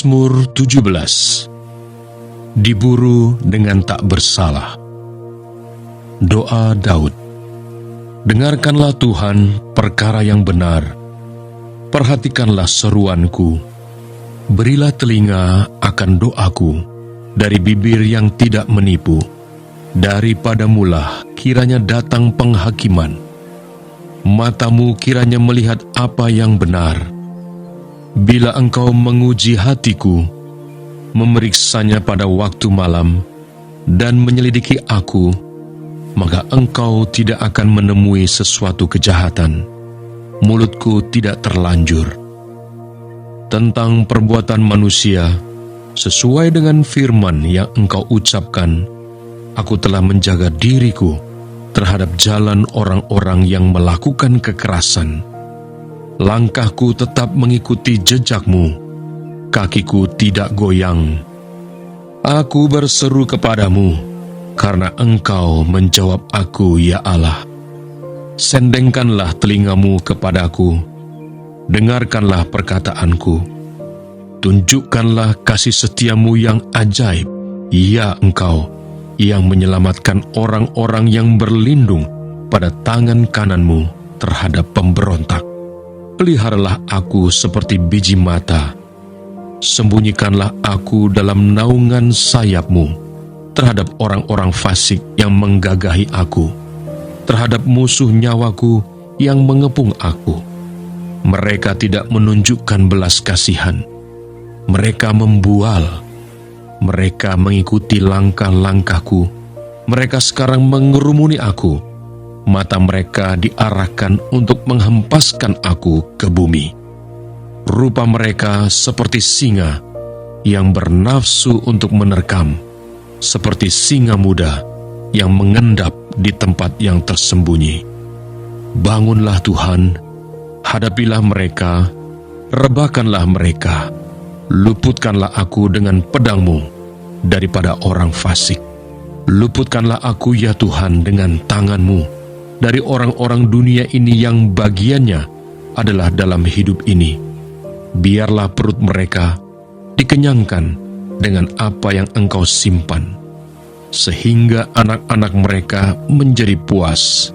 Mazmur 17. Diburu dengan tak bersalah. Doa Daud. Dengarkanlah Tuhan perkara yang benar, perhatikanlah seruanku, berilah telinga akan doaku, dari bibir yang tidak menipu. Daripadamulah kiranya datang penghakiman, matamu kiranya melihat apa yang benar. Bila engkau menguji hatiku, memeriksanya pada waktu malam, dan menyelidiki aku, maka engkau tidak akan menemui sesuatu kejahatan. Mulutku tidak terlanjur. Tentang perbuatan manusia, sesuai dengan firman yang engkau ucapkan, aku telah menjaga diriku terhadap jalan orang-orang yang melakukan kekerasan. Langkahku tetap mengikuti jejakmu, kakiku tidak goyang. Aku berseru kepadamu, karena engkau menjawab aku, ya Allah. Sendengkanlah telingamu kepadaku, dengarkanlah perkataanku. Tunjukkanlah kasih setiamu yang ajaib, ya engkau, yang menyelamatkan orang-orang yang berlindung pada tangan kananmu terhadap pemberontak. Peliharalah aku seperti biji mata, sembunyikanlah aku dalam naungan sayapmu, terhadap orang-orang fasik yang menggagahi aku, terhadap musuh nyawaku yang mengepung aku. Mereka tidak menunjukkan belas kasihan, mereka membual, mereka mengikuti langkah-langkahku, mereka sekarang mengerumuni aku. Mata mereka diarahkan untuk menghempaskan aku ke bumi. Rupa mereka seperti singa yang bernafsu untuk menerkam, seperti singa muda yang mengendap di tempat yang tersembunyi. Bangunlah Tuhan, hadapilah mereka, rebahkanlah mereka, luputkanlah aku dengan pedang-Mu daripada orang fasik. Luputkanlah aku, ya Tuhan, dengan tangan-Mu dari orang-orang dunia ini yang bagiannya adalah dalam hidup ini. Biarlah perut mereka dikenyangkan dengan apa yang Engkau simpan, sehingga anak-anak mereka menjadi puas,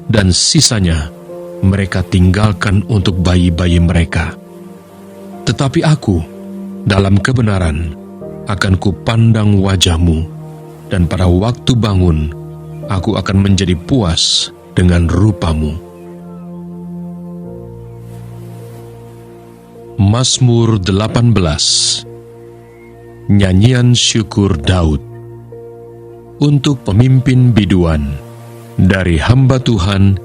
dan sisanya mereka tinggalkan untuk bayi-bayi mereka. Tetapi aku, dalam kebenaran, akan kupandang wajah-Mu, dan pada waktu bangun, aku akan menjadi puas dengan rupa-Mu. Mazmur 18. Nyanyian syukur Daud. Untuk pemimpin biduan, dari hamba Tuhan,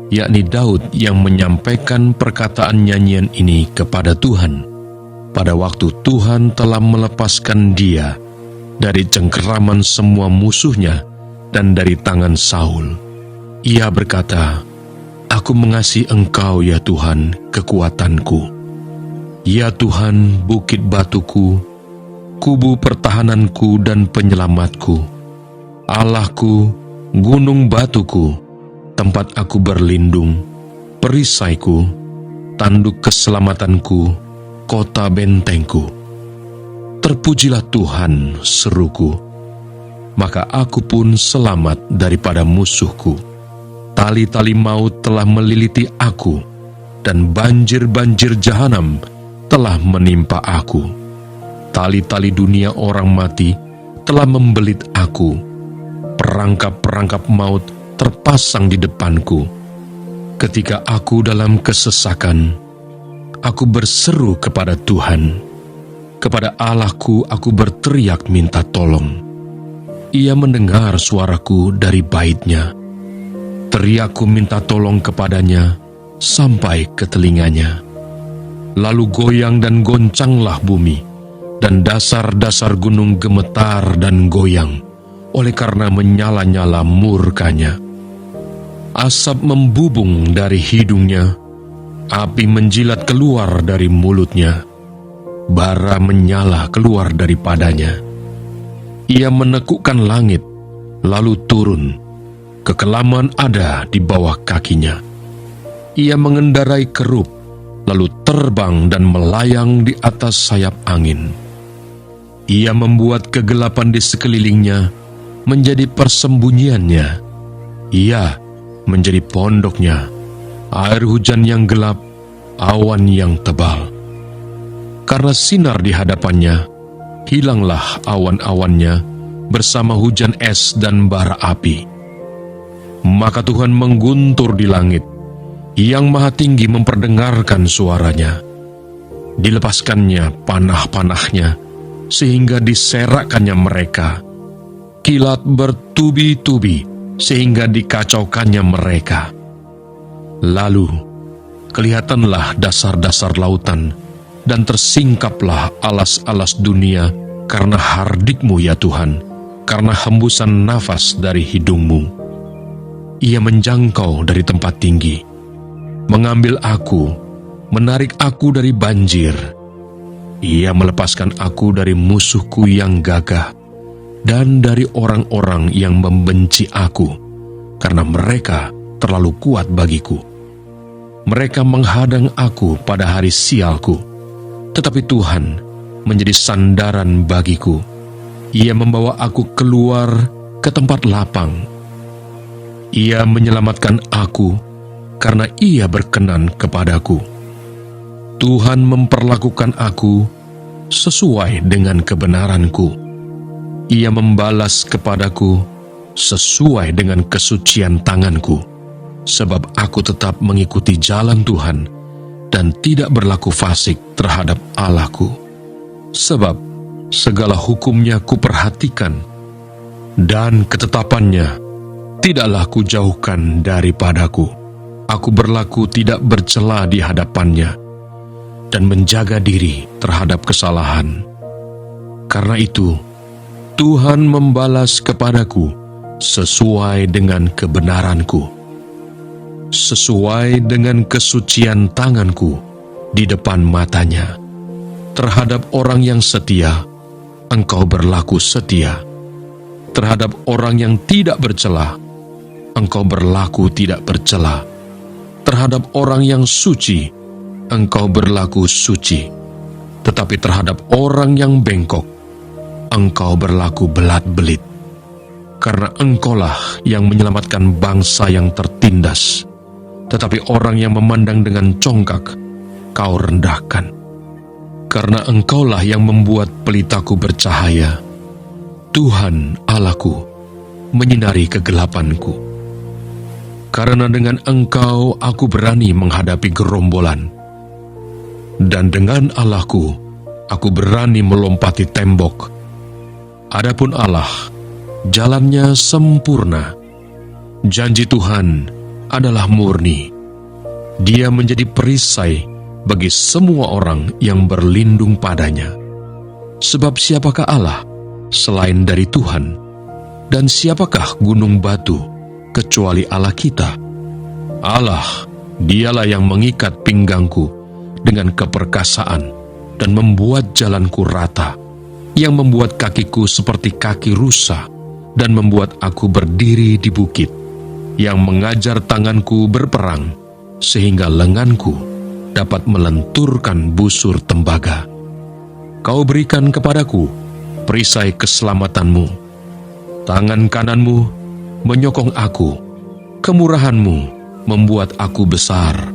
yakni Daud yang menyampaikan perkataan nyanyian ini kepada Tuhan, pada waktu Tuhan telah melepaskan dia dari cengkeraman semua musuhnya dan dari tangan Saul. Ia berkata, "Aku mengasihi Engkau, ya Tuhan, kekuatanku. Ya Tuhan, bukit batuku, kubu pertahananku dan penyelamatku. Allahku, gunung batuku, tempat aku berlindung, perisaiku, tanduk keselamatanku, kota bentengku. Terpujilah Tuhan, seruku, maka aku pun selamat daripada musuhku. Tali-tali maut telah meliliti aku, dan banjir-banjir jahanam telah menimpa aku. Tali-tali dunia orang mati telah membelit aku. Perangkap-perangkap maut terpasang di depanku. Ketika aku dalam kesesakan, aku berseru kepada Tuhan. Kepada Allahku aku berteriak minta tolong. Ia mendengar suaraku dari bait-Nya. Teriakku minta tolong kepadanya sampai ke telinganya. Lalu goyang dan goncanglah bumi, dan dasar-dasar gunung gemetar dan goyang, oleh karena menyala-nyala murkanya. Asap membubung dari hidungnya, api menjilat keluar dari mulutnya, bara menyala keluar daripadanya. Ia menekukkan langit, lalu turun. Kekelaman ada di bawah kakinya. Ia mengendarai kerub, lalu terbang dan melayang di atas sayap angin. Ia membuat kegelapan di sekelilingnya menjadi persembunyiannya. Ia menjadi pondoknya, air hujan yang gelap, awan yang tebal. Karena sinar di hadapannya, hilanglah awan-awannya bersama hujan es dan bara api. Maka Tuhan mengguntur di langit, Yang Maha Tinggi memperdengarkan suaranya. Dilepaskannya panah-panahnya, sehingga diserakkannya mereka. Kilat bertubi-tubi, sehingga dikacaukannya mereka. Lalu, kelihatanlah dasar-dasar lautan, dan tersingkaplah alas-alas dunia, karena hardikmu ya Tuhan, karena hembusan nafas dari hidungmu. Ia menjangkau dari tempat tinggi, mengambil aku, menarik aku dari banjir. Ia melepaskan aku dari musuhku yang gagah, dan dari orang-orang yang membenci aku, karena mereka terlalu kuat bagiku. Mereka menghadang aku pada hari sialku, tetapi Tuhan menjadi sandaran bagiku. Ia membawa aku keluar ke tempat lapang. Ia menyelamatkan aku karena Ia berkenan kepadaku. Tuhan memperlakukan aku sesuai dengan kebenaranku. Ia membalas kepadaku sesuai dengan kesucian tanganku, sebab aku tetap mengikuti jalan Tuhan dan tidak berlaku fasik terhadap Allahku. Sebab segala hukumnya kuperhatikan, dan ketetapannya tidaklah kujauhkan daripadaku. Aku berlaku tidak bercela di hadapannya, dan menjaga diri terhadap kesalahan. Karena itu, Tuhan membalas kepadaku sesuai dengan kebenaranku, sesuai dengan kesucian tanganku di depan matanya. Terhadap orang yang setia, Engkau berlaku setia. Terhadap orang yang tidak bercela, Engkau berlaku tidak bercela. Terhadap orang yang suci, Engkau berlaku suci. Tetapi terhadap orang yang bengkok, Engkau berlaku belat-belit. Karena Engkaulah yang menyelamatkan bangsa yang tertindas, tetapi orang yang memandang dengan congkak, Kau rendahkan. Karena Engkaulah yang membuat pelitaku bercahaya, Tuhan Allahku menyinari kegelapanku. Karena dengan Engkau aku berani menghadapi gerombolan, dan dengan Allahku aku berani melompati tembok. Adapun Allah, jalannya sempurna. Janji Tuhan adalah murni. Dia menjadi perisai bagi semua orang yang berlindung padanya. Sebab siapakah Allah selain dari Tuhan? Dan siapakah gunung batu kecuali Allah kita? Allah, Dialah yang mengikat pinggangku dengan keperkasaan dan membuat jalanku rata, yang membuat kakiku seperti kaki rusa dan membuat aku berdiri di bukit, yang mengajar tanganku berperang sehingga lenganku dapat melenturkan busur tembaga. Kau berikan kepadaku perisai keselamatanmu. Tangan kananmu menyokong aku. Kemurahanmu membuat aku besar.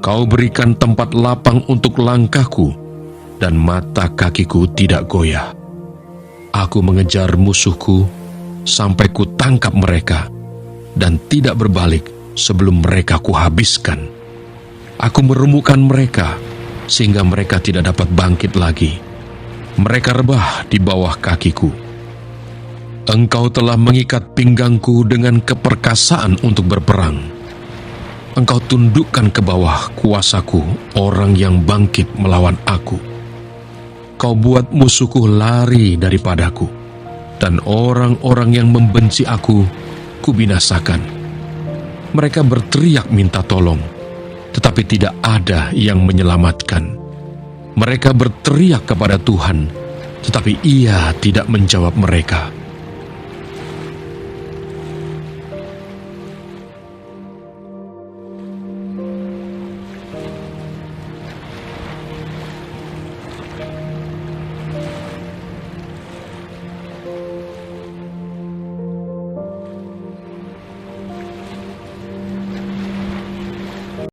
Kau berikan tempat lapang untuk langkahku, dan mata kakiku tidak goyah. Aku mengejar musuhku sampai ku tangkap mereka, dan tidak berbalik sebelum mereka kuhabiskan. Aku meremukkan mereka, sehingga mereka tidak dapat bangkit lagi. Mereka rebah di bawah kakiku. Engkau telah mengikat pinggangku dengan keperkasaan untuk berperang. Engkau tundukkan ke bawah kuasaku orang yang bangkit melawan aku. Kau buat musuhku lari daripadaku, dan orang-orang yang membenci aku kubinasakan. Mereka berteriak minta tolong, tetapi tidak ada yang menyelamatkan. Mereka berteriak kepada Tuhan, tetapi Ia tidak menjawab mereka.